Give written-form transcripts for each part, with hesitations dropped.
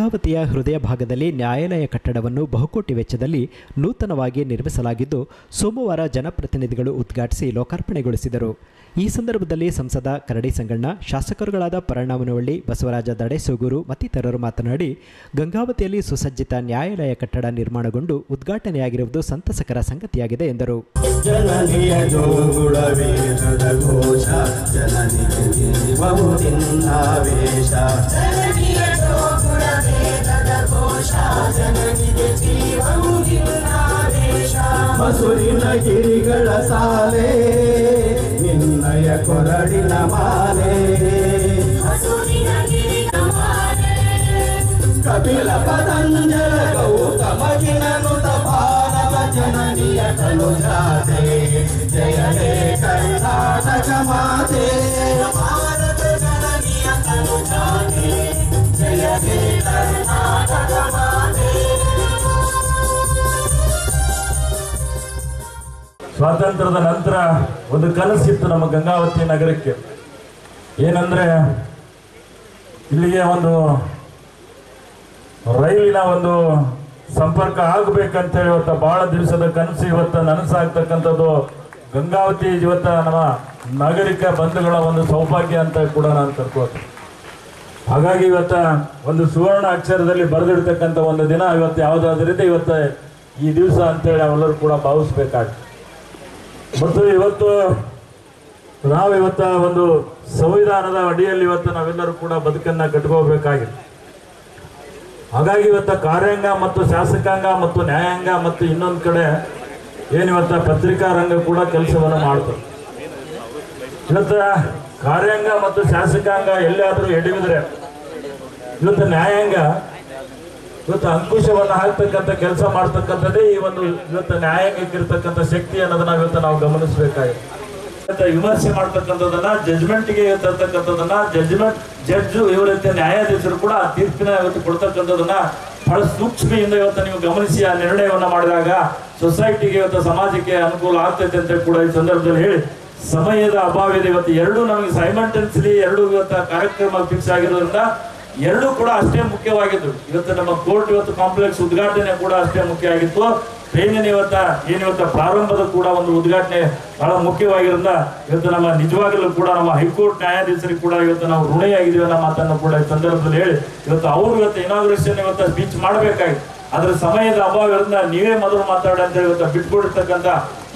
ಗಂಗಾವತಿಯ ಹೃದಯ ಭಾಗದಲ್ಲಿ ನ್ಯಾಯಾಲಯ ಕಟ್ಟಡವನ್ನು ಬಹುಕೋಟಿ ವೆಚ್ಚದಲ್ಲಿ ನೂತನವಾಗಿ ನಿರ್ಮಿಸಲಾಗಿದ್ದು ಸೋಮವಾರ ಜನಪ್ರತಿನಿಧಿಗಳು ಉದ್ಘಾಟಿಸಿ ಲೋಕಾರ್ಪಣೆಗೊಳಿಸಿದರು. ಈ ಸಂದರ್ಭದಲ್ಲಿ ಸಂಸದ ಕರಡಿ ಸಂಗಣ್ಣ, ಶಾಸಕರುಗಳಾದ ಪರಣ್ಣಾಮನವಳ್ಳಿ, ಬಸವರಾಜ ದಡೇಸೂಗೂರು ಮತ್ತಿತರರು ಮಾತನಾಡಿ, ಗಂಗಾವತಿಯಲ್ಲಿ ಸುಸಜ್ಜಿತ ನ್ಯಾಯಾಲಯ ಕಟ್ಟಡ ನಿರ್ಮಾಣಗೊಂಡು ಉದ್ಘಾಟನೆಯಾಗಿರುವುದು ಸಂತಸಕರ ಸಂಗತಿಯಾಗಿದೆ ಎಂದರು. ಮಸುರಿನ ಗಿರಿಗಳ ಸಾಲೆ ನಿನ್ನಯ ಕೊರಡಿನ ಮಾಲೆ, ಕಪಿಲ ಪತಂಜಲ ಗೌತಮ ಜಿನನುತ ಭಾರತ ಜನನಿಯ ಕಲು ಜಾತೆ, ಜಯ ಹೇ ಕರ್ನಾಟಕ ಮಾತೆ, ಭಾರತ ಜನನಿಯ ಕಲು ಜಾತೆ, ಜಯ ಹೇ ಕರ್ನಾಟಕ ಮಾತೆ. ಸ್ವಾತಂತ್ರ್ಯದ ನಂತರ ಒಂದು ಕನಸಿತ್ತು ನಮ್ಮ ಗಂಗಾವತಿ ನಗರಕ್ಕೆ. ಏನಂದ್ರೆ ಇಲ್ಲಿಗೆ ಒಂದು ರೈಲಿನ ಒಂದು ಸಂಪರ್ಕ ಆಗಬೇಕಂತೇಳಿ ಇವತ್ತು ಬಹಳ ದಿವಸದ ಕನಸು ಇವತ್ತು ನನಸಾಗ್ತಕ್ಕಂಥದ್ದು ಗಂಗಾವತಿ ಇವತ್ತು ನಮ್ಮ ನಾಗರಿಕ ಬಂಧುಗಳ ಒಂದು ಸೌಭಾಗ್ಯ ಅಂತ ಕೂಡ ನಾನು ಕರ್ಕೋತೀನಿ. ಹಾಗಾಗಿ ಇವತ್ತು ಒಂದು ಸುವರ್ಣ ಅಕ್ಷರದಲ್ಲಿ ಬರೆದಿಡ್ತಕ್ಕಂಥ ಒಂದು ದಿನ ಇವತ್ತು ಯಾವುದಾದ್ರಿಂದ ಇವತ್ತು ಈ ದಿವಸ ಅಂತೇಳಿ ನಾವೆಲ್ಲರೂ ಕೂಡ ಭಾವಿಸ್ಬೇಕಾಗ್ತದೆ. ಮತ್ತು ಇವತ್ತು ನಾವಿವತ್ತ ಒಂದು ಸಂವಿಧಾನದ ಅಡಿಯಲ್ಲಿ ಇವತ್ತು ನಾವೆಲ್ಲರೂ ಕೂಡ ಬದುಕನ್ನ ಕಟ್ಕೋಬೇಕಾಗಿದೆ. ಹಾಗಾಗಿ ಇವತ್ತ ಕಾರ್ಯಾಂಗ ಮತ್ತು ಶಾಸಕಾಂಗ ಮತ್ತು ನ್ಯಾಯಾಂಗ ಮತ್ತು ಇನ್ನೊಂದು ಕಡೆ ಏನಿವತ್ತ ಪತ್ರಿಕಾ ರಂಗ ಕೂಡ ಕೆಲಸವನ್ನು ಮಾಡ್ತಾರೆ. ಇವತ್ತ ಕಾರ್ಯಾಂಗ ಮತ್ತು ಶಾಸಕಾಂಗ ಎಲ್ಲಾದರೂ ಎಡವಿದ್ರೆ ಇವತ್ತು ನ್ಯಾಯಾಂಗ ಇವತ್ತು ಅಂಕುಶವನ್ನು ಹಾಕ್ತಕ್ಕಂಥ ಕೆಲಸ ಮಾಡ್ತಕ್ಕಂಥದ್ದೇ ಈ ಒಂದು ಇವತ್ತು ನ್ಯಾಯಾಂಗಕ್ಕೆ ಇರ್ತಕ್ಕಂಥ ಶಕ್ತಿ ಅನ್ನೋದನ್ನ ಇವತ್ತು ನಾವು ಗಮನಿಸಬೇಕಾಗಿದೆ. ವಿಮರ್ಶೆ ಮಾಡ್ತಕ್ಕಂಥದನ್ನ ಜಡ್ಜ್ಮೆಂಟ್ಗೆ ತರ್ತಕ್ಕಂಥದನ್ನ ಜಡ್ಜ್ ಇವತ್ತು ನ್ಯಾಯಾಧೀಶರು ಕೂಡ ತೀರ್ಪಿನ ಇವತ್ತು ಕೊಡ್ತಕ್ಕಂಥದನ್ನ ಬಹಳ ಸೂಕ್ಷ್ಮೆಯಿಂದ ಇವತ್ತು ನೀವು ಗಮನಿಸಿ ಆ ನಿರ್ಣಯವನ್ನ ಮಾಡಿದಾಗ ಸೊಸೈಟಿಗೆ ಇವತ್ತು ಸಮಾಜಕ್ಕೆ ಅನುಕೂಲ ಆಗ್ತೈತೆ ಅಂತ ಕೂಡ ಈ ಸಂದರ್ಭದಲ್ಲಿ ಹೇಳಿ, ಸಮಯದ ಅಭಾವ ಇದೆ. ಇವತ್ತು ಎರಡು ನಮಗೆ ಸೈಮಲ್ಟೇನಿಯಸ್ಲಿ ಎರಡು ಇವತ್ತು ಕಾರ್ಯಕ್ರಮ ಫಿಕ್ಸ್ ಆಗಿರೋದ್ರಿಂದ ಎರಡೂ ಕೂಡ ಅಷ್ಟೇ ಮುಖ್ಯವಾಗಿತ್ತು. ಇವತ್ತು ನಮ್ಮ ಕೋರ್ಟ್ ಇವತ್ತು ಕಾಂಪ್ಲೆಕ್ಸ್ ಉದ್ಘಾಟನೆ ಕೂಡ ಅಷ್ಟೇ ಮುಖ್ಯ ಆಗಿತ್ತು. ಟ್ರೈನಿನ ಏನಿವತ್ತ ಪ್ರಾರಂಭದ ಕೂಡ ಒಂದು ಉದ್ಘಾಟನೆ ಬಹಳ ಮುಖ್ಯವಾಗಿರೋದ್ರಿಂದ ಇವತ್ತು ನಮ್ಮ ನಿಜವಾಗಲೂ ಕೂಡ ನಮ್ಮ ಹೈಕೋರ್ಟ್ ನ್ಯಾಯಾಧೀಶರಿಗೆ ಕೂಡ ಇವತ್ತು ನಾವು ಋಣಿಯಾಗಿದ್ದೀವಿ ಅನ್ನೋ ಮಾತನ್ನು ಕೂಡ ಈ ಸಂದರ್ಭದಲ್ಲಿ ಹೇಳಿ, ಇವತ್ತು ಅವರು ಇವತ್ತು ಇನಾಗ್ರೇಷನ್ ಇವತ್ತು ಸ್ಪೀಚ್ ಮಾಡಬೇಕಾಗಿತ್ತು. ಅದ್ರ ಸಮಯದ ಅಭಾವ ಇರೋದ್ರಿಂದ ನೀವೇ ಮೊದಲು ಮಾತಾಡ ಅಂತ ಇವತ್ತು ಬಿಟ್ಕೊಡಿರ್ತಕ್ಕಂಥ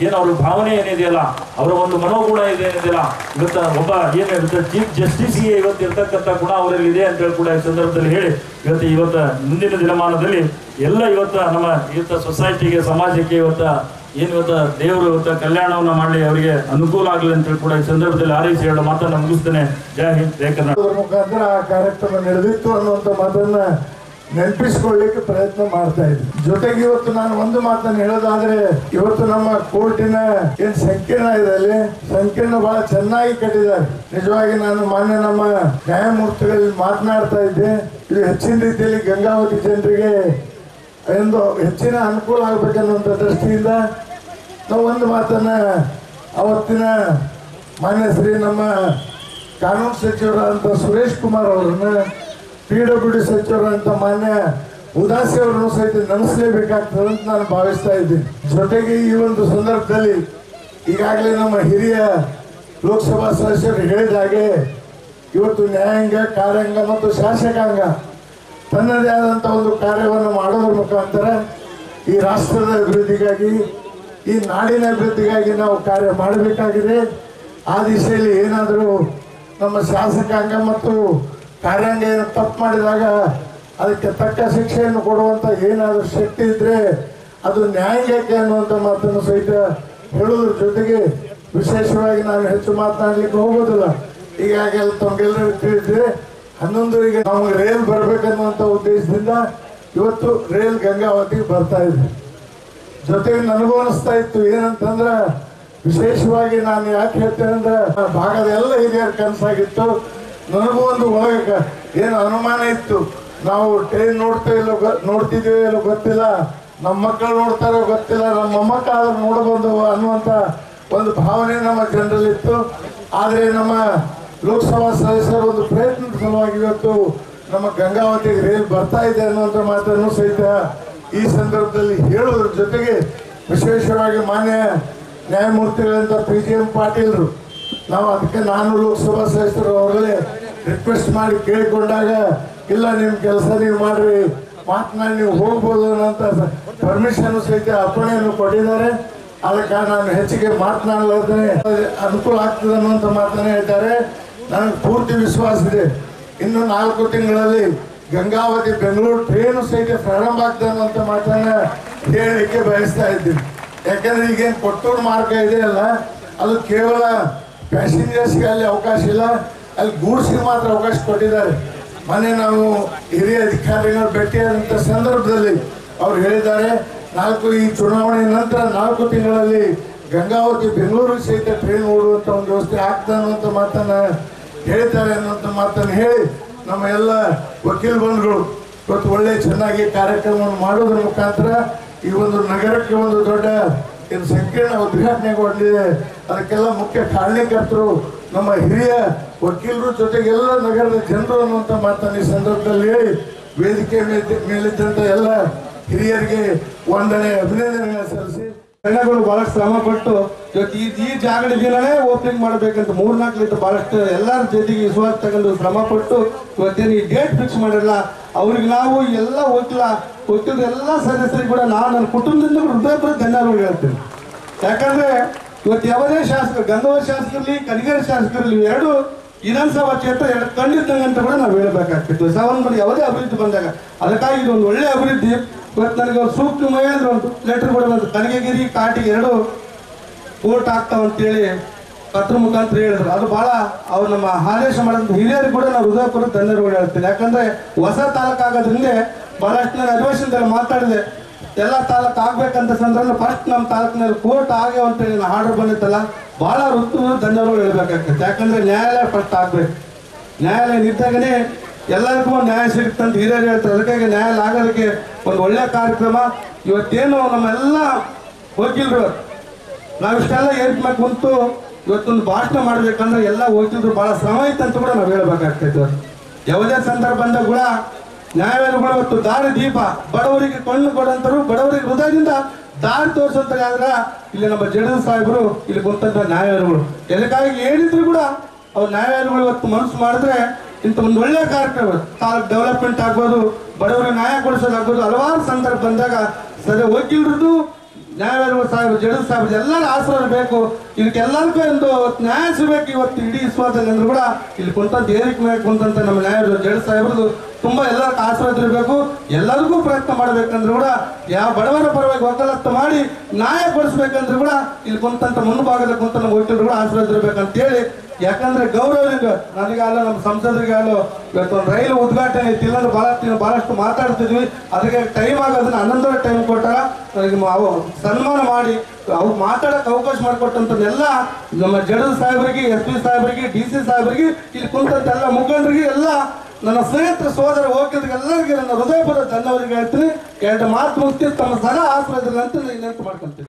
ಏನು ಅವ್ರ ಭಾವನೆ ಏನಿದೆಯಲ್ಲ, ಅವರ ಒಂದು ಮನೋಗುಣ ಏನಿದೆಯಲ್ಲ, ಇವತ್ತು ಒಬ್ಬ ಏನಿರುತ್ತೆ ಚೀಫ್ ಜಸ್ಟಿಸ್ಗೆ ಇವತ್ತು ಇರ್ತಕ್ಕಂಥ ಗುಣ ಅವರಲ್ಲಿ ಇದೆ ಅಂತ ಹೇಳಿ ಕೂಡ ಈ ಸಂದರ್ಭದಲ್ಲಿ ಹೇಳಿ, ಇವತ್ತು ಮುಂದಿನ ದಿನಮಾನದಲ್ಲಿ ಎಲ್ಲ ನಮ್ಮ ಸೊಸೈಟಿಗೆ ಸಮಾಜಕ್ಕೆ ಇವತ್ತು ದೇವರು ಇವತ್ತು ಕಲ್ಯಾಣವನ್ನ ಮಾಡಿ ಅವರಿಗೆ ಅನುಕೂಲ ಆಗಲಿ ಅಂತ ಹೇಳಿ ಕೂಡ ಈ ಸಂದರ್ಭದಲ್ಲಿ ಆರೈಸಿ ಹೇಳೋ ಮಾತನ್ನ ಮುಗಿಸ್ತೇನೆ. ಜೈ ಹಿಂದ್, ಜೈ ಕರ್ನಾಟಕ. ಮುಖಾಂತರ ಆ ಕಾರ್ಯಕ್ರಮ ನಡೆದಿತ್ತು ಅನ್ನುವಂಥ ಮಾತನ್ನ ನೆನಪಿಸ್ಕೊಳ್ಳಿಕ್ಕೆ ಪ್ರಯತ್ನ ಮಾಡ್ತಾ ಇದ್ವಿ. ಜೊತೆಗೆ ಇವತ್ತು ನಾನು ಒಂದು ಮಾತನ್ನು ಹೇಳೋದಾದ್ರೆ, ಇವತ್ತು ನಮ್ಮ ಕೋರ್ಟಿನ ಏನ್ ಸಂಕೀರ್ಣ ಇದೆ ಅಲ್ಲಿ ಸಂಕೀರ್ಣ ಬಹಳ ಚೆನ್ನಾಗಿ ಕಟ್ಟಿದ್ದಾರೆ. ನಿಜವಾಗಿ ನಾನು ಮಾನ್ಯ ನಮ್ಮ ನ್ಯಾಯಮೂರ್ತಿಗಳಲ್ಲಿ ಮಾತನಾಡ್ತಾ ಇದ್ದೆ, ಇದು ಹೆಚ್ಚಿನ ರೀತಿಯಲ್ಲಿ ಗಂಗಾವತಿ ಜನರಿಗೆ ಒಂದು ಹೆಚ್ಚಿನ ಅನುಕೂಲ ಆಗ್ಬೇಕನ್ನುವಂಥ ದೃಷ್ಟಿಯಿಂದ ನಾವು ಒಂದು ಮಾತನ್ನ ಅವತ್ತಿನ ಮಾನ್ಯ ಶ್ರೀ ನಮ್ಮ ಕಾನೂನು ಸಚಿವರಾದಂಥ ಸುರೇಶ್ ಕುಮಾರ್ ಅವರನ್ನ, PWD ಸಚಿವರಂತ ಮಾನ್ಯ ಉದಾಸಿ ಅವರನ್ನು ಸಹಿತ ನೆನೆಸಲೇಬೇಕಾಗ್ತದೆ ಅಂತ ನಾನು ಭಾವಿಸ್ತಾ ಇದ್ದೀನಿ. ಜೊತೆಗೆ ಈ ಒಂದು ಸಂದರ್ಭದಲ್ಲಿ ಈಗಾಗಲೇ ನಮ್ಮ ಹಿರಿಯ ಲೋಕಸಭಾ ಸದಸ್ಯರು ಹೇಳಿದ ಹಾಗೆ ಇವತ್ತು ನ್ಯಾಯಾಂಗ, ಕಾರ್ಯಾಂಗ ಮತ್ತು ಶಾಸಕಾಂಗ ತನ್ನದೇ ಆದಂಥ ಒಂದು ಕಾರ್ಯವನ್ನು ಮಾಡೋದ್ರ ಮುಖಾಂತರ ಈ ರಾಷ್ಟ್ರದ ಅಭಿವೃದ್ಧಿಗಾಗಿ, ಈ ನಾಡಿನ ಅಭಿವೃದ್ಧಿಗಾಗಿ ನಾವು ಕಾರ್ಯ ಮಾಡಬೇಕಾಗಿದೆ. ಆ ದಿಶೆಯಲ್ಲಿ ಏನಾದರೂ ನಮ್ಮ ಶಾಸಕಾಂಗ ಮತ್ತು ಕಾರ್ಯಾಂಗ ಏನು ತಪ್ಪು ಮಾಡಿದಾಗ ಅದಕ್ಕೆ ತಕ್ಕ ಶಿಕ್ಷೆಯನ್ನು ಕೊಡುವಂಥ ಏನಾದರೂ ಶಕ್ತಿ ಇದ್ದರೆ ಅದು ನ್ಯಾಯಾಂಗಕ್ಕೆ ಅನ್ನುವಂಥ ಮಾತನ್ನು ಸಹಿತ ಹೇಳೋದ್ರ ಜೊತೆಗೆ ವಿಶೇಷವಾಗಿ ನಾನು ಹೆಚ್ಚು ಮಾತನಾಡಲಿಕ್ಕೆ ಹೋಗೋದಿಲ್ಲ. ಈಗಾಗಲೇ ತಮಗೆಲ್ಲರೂ ತಿಳಿದ್ರೆ 11ರಿಗೆ ನಮಗೆ ರೈಲ್ ಬರಬೇಕನ್ನುವಂಥ ಉದ್ದೇಶದಿಂದ ಇವತ್ತು ರೈಲ್ ಗಂಗಾವತಿಗೆ ಬರ್ತಾ ಇದೆ. ಜೊತೆಗೆ ನನಗೂ ಅನಿಸ್ತಾ ಇತ್ತು ಏನಂತಂದ್ರೆ, ವಿಶೇಷವಾಗಿ ನಾನು ಯಾಕೆ ಹೇಳ್ತೇನೆ ಅಂದ್ರೆ, ಭಾಗದ ಎಲ್ಲ ಹಿರಿಯರ ಕನಸಾಗಿತ್ತು. ನನಗೂ ಒಂದು ಒಳಗೆ ಏನು ಅನುಮಾನ ಇತ್ತು, ನಾವು ಟ್ರೈನ್ ನೋಡ್ತಿದ್ದೀವೋ ಇಲ್ಲೋ ಗೊತ್ತಿಲ್ಲ, ನಮ್ಮ ಮಕ್ಕಳು ನೋಡ್ತಾರೋ ಗೊತ್ತಿಲ್ಲ, ನಮ್ಮ ಮೊಮ್ಮಕ್ಕ ಆದ್ರೂ ನೋಡಬಹುದು ಅನ್ನುವಂಥ ಒಂದು ಭಾವನೆ ನಮ್ಮ ಜನರಲ್ಲಿತ್ತು. ಆದರೆ ನಮ್ಮ ಲೋಕಸಭಾ ಸದಸ್ಯರ ಒಂದು ಪ್ರಯತ್ನದ ಸಲುವಾಗಿ ಇವತ್ತು ನಮ್ಮ ಗಂಗಾವತಿಗೆ ರೈಲು ಬರ್ತಾ ಇದೆ ಅನ್ನುವಂಥ ಮಾತನ್ನು ಸಹಿತ ಈ ಸಂದರ್ಭದಲ್ಲಿ ಹೇಳೋದ್ರ ಜೊತೆಗೆ ವಿಶೇಷವಾಗಿ ಮಾನ್ಯ ನ್ಯಾಯಮೂರ್ತಿಗಳಂತ PGM ಪಾಟೀಲ್ರು ನಾವು ಅದಕ್ಕೆ ನಾನು ಲೋಕಸಭಾ ಸದಸ್ಯರು ಅವರಲ್ಲಿ ರಿಕ್ವೆಸ್ಟ್ ಮಾಡಿ ಕೇಳಿಕೊಂಡಾಗ ಇಲ್ಲ ನಿಮ್ಮ ಕೆಲಸ ನೀವು ಮಾಡ್ರಿ ಮಾತನಾಡಿ ನೀವು ಹೋಗ್ಬೋದು ಅನ್ನೋಂಥ ಪರ್ಮಿಷನ್ ಸಹಿತ ಅಪ್ಪಣೆಯನ್ನು ಕೊಟ್ಟಿದ್ದಾರೆ. ಅದಕ್ಕೆ ನಾನು ಹೆಚ್ಚಿಗೆ ಮಾತನಾಡಲಾರ್ದೇ ಅನುಕೂಲ ಆಗ್ತದೆ ಅನ್ನುವಂಥ ಮಾತನ್ನ ಹೇಳ್ತಾರೆ. ನನಗೆ ಪೂರ್ತಿ ವಿಶ್ವಾಸ ಇದೆ, ಇನ್ನು 4 ತಿಂಗಳಲ್ಲಿ ಗಂಗಾವತಿ ಬೆಂಗಳೂರು ಟ್ರೈನು ಸಹಿತ ಪ್ರಾರಂಭ ಆಗ್ತದೆ ಅನ್ನುವಂಥ ಮಾತನ್ನ ಹೇಳಲಿಕ್ಕೆ ಬಯಸ್ತಾ ಇದ್ದೀನಿ. ಯಾಕಂದ್ರೆ ಈಗೇನು ಕೊಟ್ಟೂರು ಮಾರ್ಗ ಇದೆಯಲ್ಲ, ಅದು ಕೇವಲ ಪ್ಯಾಸೆಂಜರ್ಸ್ಗೆ ಅಲ್ಲಿ ಅವಕಾಶ ಇಲ್ಲ, ಅಲ್ಲಿ ಗೂಡ್ಸ್ಗೆ ಮಾತ್ರ ಅವಕಾಶ ಕೊಟ್ಟಿದ್ದಾರೆ. ಮೊನ್ನೆ ನಾವು ಹಿರಿಯ ಅಧಿಕಾರಿಗಳು ಭೇಟಿಯಾದಂಥ ಸಂದರ್ಭದಲ್ಲಿ ಅವ್ರು ಹೇಳಿದ್ದಾರೆ, ಈ ಚುನಾವಣೆ ನಂತರ 4 ತಿಂಗಳಲ್ಲಿ ಗಂಗಾವತಿ ಬೆಂಗಳೂರು ಸಹಿತ ಟ್ರೈನ್ ಓಡುವಂಥ ಒಂದು ವ್ಯವಸ್ಥೆ ಆಗ್ತದೆ ಅನ್ನುವಂಥ ಮಾತನ್ನ ಹೇಳ್ತಾರೆ ಅನ್ನುವಂಥ ಮಾತನ್ನು ಹೇಳಿ ನಮ್ಮ ಎಲ್ಲ ವಕೀಲ ಬಂಧುಗಳು ಇವತ್ತು ಒಳ್ಳೆ ಚೆನ್ನಾಗಿ ಕಾರ್ಯಕ್ರಮವನ್ನು ಮಾಡೋದ್ರ ಮುಖಾಂತರ ಈ ಒಂದು ನಗರಕ್ಕೆ ಒಂದು ದೊಡ್ಡ ಸಂಕೀರ್ಣ ಉದ್ಘಾಟನೆಗೊಂಡಿದೆ. ಅದಕ್ಕೆಲ್ಲ ಮುಖ್ಯ ಕಾರಣೀಕರ್ತರು ನಮ್ಮ ಹಿರಿಯ ವಕೀಲರು ಜೊತೆಗೆಲ್ಲ ನಗರದ ಜನರು ಅನ್ನುವಂಥ ಮಾತನ್ನು ಈ ಸಂದರ್ಭದಲ್ಲಿ ಹೇಳಿ ವೇದಿಕೆ ಮೇಲಿದ್ದಂಥ ಎಲ್ಲ ಹಿರಿಯರಿಗೆ ವಂದನೆ ಅಭಿನಂದನೆಗಳನ್ನು ಸಲ್ಲಿಸಿ ಜನಗಳು ಬಹಳಷ್ಟು ಶ್ರಮ ಪಟ್ಟು ಇವತ್ತು ಈ ಜಾಗದ ದಿನನೇ ಓಪನಿಂಗ್ ಮಾಡಬೇಕಂತ 3-4 ಬಹಳಷ್ಟು ಎಲ್ಲರ ಜೊತೆಗೆ ವಿಶ್ವಾಸ ತಗೊಂಡು ಶ್ರಮ ಪಟ್ಟು ಇವತ್ತೇನು ಈ ಡೇಟ್ ಫಿಕ್ಸ್ ಮಾಡಿರಲ್ಲ ಅವ್ರಿಗೆ ನಾವು ಎಲ್ಲ ವಕೀಲರು ಎಲ್ಲ ಸದಸ್ಯರಿಗೆ ಕೂಡ ನಾನು ನನ್ನ ಕುಟುಂಬದಿಂದ ಹೃದಯಪೂರ್ವಕ ಧನ್ಯವಾದಗಳು ಹೇಳ್ತೀನಿ. ಯಾಕಂದ್ರೆ ಇವತ್ತು ಯಾವುದೇ ಶಾಸಕರು ಗಂಗಾವತಿ ಶಾಸಕರಲ್ಲಿ ಕನಗೇರಿ ಶಾಸಕರಲ್ಲಿ 2 ವಿಧಾನಸಭಾ ಕ್ಷೇತ್ರ 2 ಕಂಡಿದ್ದಂಗೆ ಅಂತ ಕೂಡ ನಾವು ಹೇಳಬೇಕಾಗ್ತಿತ್ತು. ಸಾವನ್ ಯಾವುದೇ ಅಭಿವೃದ್ಧಿ ಬಂದಾಗ ಅದಕ್ಕಾಗಿ ಇದೊಂದು ಒಳ್ಳೆ ಅಭಿವೃದ್ಧಿ. ಇವತ್ತು ನನಗೆ ಸೂಕ್ತ ಹೇಳಿದ್ರು ಒಂದು ಲೆಟರ್ ಕೂಡ ಬಂತು, ಕನಗಗಿರಿ ಕಾಟಿಗೆ 2 ಕೋರ್ಟ್ ಆಗ್ತಾವಂತೇಳಿ ಪತ್ರ ಮುಖಾಂತರ ಹೇಳಿದ್ರು. ಅದು ಬಹಳ ಅವ್ರು ನಮ್ಮ ಆದೇಶ ಮಾಡಿದಂಥ ಹಿರಿಯರಿಗೆ ಕೂಡ ನಾವು ಹೃದಯಪೂರ್ವಕ ಧನ್ಯವಾದಗಳು ಹೇಳ್ತೀನಿ. ಯಾಕಂದ್ರೆ ಹೊಸ ತಾಲೂಕು ಆಗೋದ್ರಿಂದ ಬಹಳಷ್ಟು ನಾನು ಅಧಿವೇಶನದಲ್ಲಿ ಮಾತಾಡಿದೆ, ಎಲ್ಲ ತಾಲೂಕು ಆಗ್ಬೇಕಂತ ಸಂದರ್ಭ ಫಸ್ಟ್ ನಮ್ಮ ತಾಲೂಕಿನಲ್ಲಿ ಕೋರ್ಟ್ ಆಗ್ಯಾವ ಅಂತೇಳಿ ಆರ್ಡರ್ ಬಂದಿತ್ತಲ್ಲ, ಬಹಳ ಧನ್ಯವಾದಗಳು ಹೇಳ್ಬೇಕಾಗ್ತದೆ. ಯಾಕಂದ್ರೆ ನ್ಯಾಯಾಲಯ ಫಸ್ಟ್ ಆಗ್ಬೇಕು, ನ್ಯಾಯಾಲಯ ನಿಂತಾಗನೇ ಎಲ್ಲರಿಗೂ ನ್ಯಾಯ ಸಿಗುತ್ತಂತ ಹಿರಿಯರು ಹೇಳ್ತಾರೆ. ಅದಕ್ಕಾಗಿ ನ್ಯಾಯಾಲಯ ಆಗೋದಕ್ಕೆ ಒಂದು ಒಳ್ಳೆಯ ಕಾರ್ಯಕ್ರಮ. ಇವತ್ತೇನು ನಮ್ಮೆಲ್ಲ ವಕೀಲರು ನಾವಿಷ್ಟೆಲ್ಲ ಏರ್ಬೇಕು ಕುಂತು ಇವತ್ತೊಂದು ಭಾಷಣ ಮಾಡ್ಬೇಕಂದ್ರೆ ಎಲ್ಲ ವಕೀಲರು ಬಹಳ ಶ್ರಮ ಇತ್ತಂತ ಕೂಡ ನಾವು ಹೇಳ್ಬೇಕಾಗ್ತೈತೆ. ಯಾವುದೇ ಸಂದರ್ಭ ಬಂದಾಗ ಕೂಡ ನ್ಯಾಯಾಲಯಗಳು ಇವತ್ತು ದಾರಿ ದೀಪ, ಬಡವರಿಗೆ ಕಣ್ಣು ಕೊಡಂತರು, ಬಡವರಿಗೆ ಹೃದಯದಿಂದ ದಾರಿ ತೋರಿಸಂತಾಗ ಇಲ್ಲಿ ನಮ್ಮ ಜಡಲ್ ಸಾಹೇಬರು ಇಲ್ಲಿ ಕುಂತಂತ ನ್ಯಾಯಾಲಯಗಳು ಎದಕ್ಕಾಗಿ ಹೇಳಿದ್ರು ಕೂಡ ಅವ್ರು ನ್ಯಾಯಾಲಯಗಳು ಇವತ್ತು ಮನಸ್ಸು ಮಾಡಿದ್ರೆ ಇಂಥ ಒಂದು ಒಳ್ಳೆಯ ಕಾರ್ಯಕ್ರಮ ತಾಲೂಕು ಡೆವಲಪ್ಮೆಂಟ್ ಆಗ್ಬೋದು, ಬಡವರಿಗೆ ನ್ಯಾಯ ಕೊಡಿಸೋದಾಗ್ಬೋದು, ಹಲವಾರು ಸಂದರ್ಭ ಬಂದಾಗ ಸರಿ ವಕೀಲರದು ನ್ಯಾಯಾಲಯಗಳು ಸಾಹೇಬರು ಜಡಲ್ ಸಾಹೇಬರು ಎಲ್ಲರ ಆಶೀರ್ವಾದ ಬೇಕು. ಇದಕ್ಕೆಲ್ಲರಿಗೂ ಒಂದು ನ್ಯಾಯ ಸಿಗಬೇಕು. ಇವತ್ತು ಇಡೀ ವಿಶ್ವಾಸದಲ್ಲಿ ಅಂದ್ರೂ ಕೂಡ ಇಲ್ಲಿ ಕುಂತಂತ ಏರಿಕೆ ಮೇಲೆ ಕುಂತಂತ ನಮ್ಮ ನ್ಯಾಯಾಲಯ ಜಡಲ್ ಸಾಹೇಬ್ರದ್ದು ತುಂಬಾ ಎಲ್ಲರಿಗೂ ಆಶೀರ್ವಾದ ಇರಬೇಕು. ಎಲ್ಲರಿಗೂ ಪ್ರಯತ್ನ ಮಾಡ್ಬೇಕಂದ್ರೆ ಕೂಡ ಯಾವ ಬಡವರ ಪರವಾಗಿ ವಕಾಲತ್ತು ಮಾಡಿ ನ್ಯಾಯ ಕೊಡಿಸ್ಬೇಕಂದ್ರೆ ಕೂಡ ಇಲ್ಲಿ ಕುಂತಂತ ಮುಂಭಾಗದ ಕುಂತ ನಮ್ಮ ವಕೀಲರು ಕೂಡ ಆಶೀರ್ವಾದ ಇರ್ಬೇಕಂತ ಹೇಳಿ, ಯಾಕಂದ್ರೆ ಗೌರವದಿಂದ ನನಗಾಗಲ್ಲ ನಮ್ಮ ಸಂಸದರಿಗಾಗಲ್ಲ ಇವತ್ತು ಒಂದು ರೈಲು ಉದ್ಘಾಟನೆ ಐತಿ, ಇಲ್ಲಾಂದ್ರೆ ಬಹಳಷ್ಟು ಮಾತಾಡ್ತಿದ್ವಿ. ಅದಕ್ಕೆ ಟೈಮ್ ಆಗೋದನ್ನ 11 ಟೈಮ್ ಕೊಟ್ಟಾಗ ನನಗೆ ಸನ್ಮಾನ ಮಾಡಿ ಅವ್ರು ಮಾತಾಡಕ್ಕೆ ಅವಕಾಶ ಮಾಡಿಕೊಟ್ಟಂಥದ್ದೆಲ್ಲ ನಮ್ಮ ಜಡಲ್ ಸಾಹೇಬರಿಗೆ, SP ಸಾಹೇಬರಿಗೆ, DC ಸಾಹೇಬರಿಗೆ, ಇಲ್ಲಿ ಕುಂತಂತ ಎಲ್ಲ ಮುಖಂಡರಿಗೆ, ಎಲ್ಲ ನನ್ನ ಸ್ನೇಹಿತರ ಸೋದರ ವಕೀಲರಿಗೆ ಎಲ್ಲರಿಗೆ ನನ್ನ ಹೃದಯಪೂರ್ವಕ ಧನ್ಯವಾದಗಳು ಹೇಳ್ತೀನಿ. 2 ಮಾತು ಮುಗಿಸಿ ತಮ್ಮ ಸಲ ಆಶೀರ್ವಾದ ಅಂತ ನೆನಪು ಮಾಡ್ಕೊಂತೀನಿ.